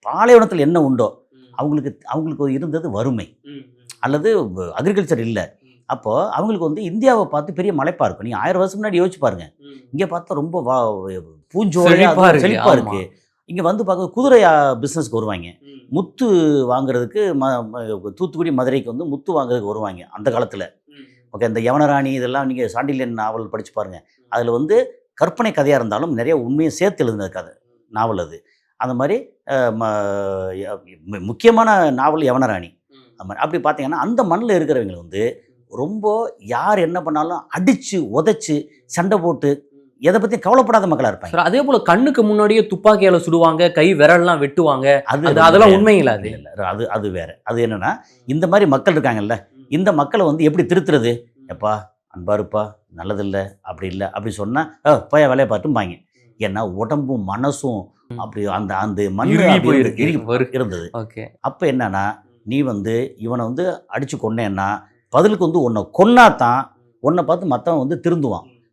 பாலைவனத்தில் என்ன உண்டோ அவங்களுக்கு இருந்தது வறுமை அல்லது அக்ரிகல்ச்சர் இல்லை. அப்போது அவங்களுக்கு வந்து இந்தியாவை பார்த்து பெரிய மலைப்பாக இருக்கும். நீங்கள் 1000 வருஷம் முன்னாடி யோசிச்சு பாருங்கள். இங்கே பார்த்தா ரொம்ப பூஞ்சோலையாக செழிப்பாக இருக்குது. இங்கே வந்து பார்க்க குதிரை பிஸ்னஸ்க்கு வருவாங்க, முத்து வாங்குறதுக்கு தூத்துக்குடி மதுரைக்கு வந்து முத்து வாங்குறதுக்கு வருவாங்க அந்த காலத்தில். ஓகே, இந்த யவனராணி இதெல்லாம் நீங்கள் சாண்டில்யன் நாவல் படித்து பாருங்கள். அதில் வந்து கற்பனை கதையாக இருந்தாலும் நிறைய உண்மையை சேர்த்து எழுதின கதை நாவல் அது. அந்த மாதிரி முக்கியமான நாவல் யவனராணி. அது மாதிரி அப்படி பார்த்தீங்கன்னா அந்த மண்ணில் இருக்கிறவங்க வந்து ரொம்ப யார் என்ன பண்ணாலும் அடித்து உதைச்சி சண்டை போட்டு எதை பற்றி கவலைப்படாத மக்களாக இருப்பாங்க. அதே போல் கண்ணுக்கு முன்னாடியே துப்பாக்கியால் சுடுவாங்க, கை விரல்லாம் வெட்டுவாங்க. அதெல்லாம் உண்மைங்களா? அது இல்லை, அது வேறு. அது என்னென்னா இந்த மாதிரி மக்கள் இருக்காங்கல்ல, இந்த மக்களை வந்து எப்படி திருத்துறது? எப்பா அன்பா இருப்பா, நல்லதில்லை, அப்படி இல்லை அப்படி சொன்னால் போய் வேலையை பார்த்துப்பாங்க. ஏன்னா உடம்பும் மனசும் அப்படி அந்த அந்த மண் இருந்தது. ஓகே, அப்போ என்னன்னா நீ வந்து இவனை வந்து அடித்து கொன்னேன்னா பதிலுக்கு வந்து உன்னை கொன்னாதான் உன்னை பார்த்து மற்றவன் வந்து திருந்துவான்.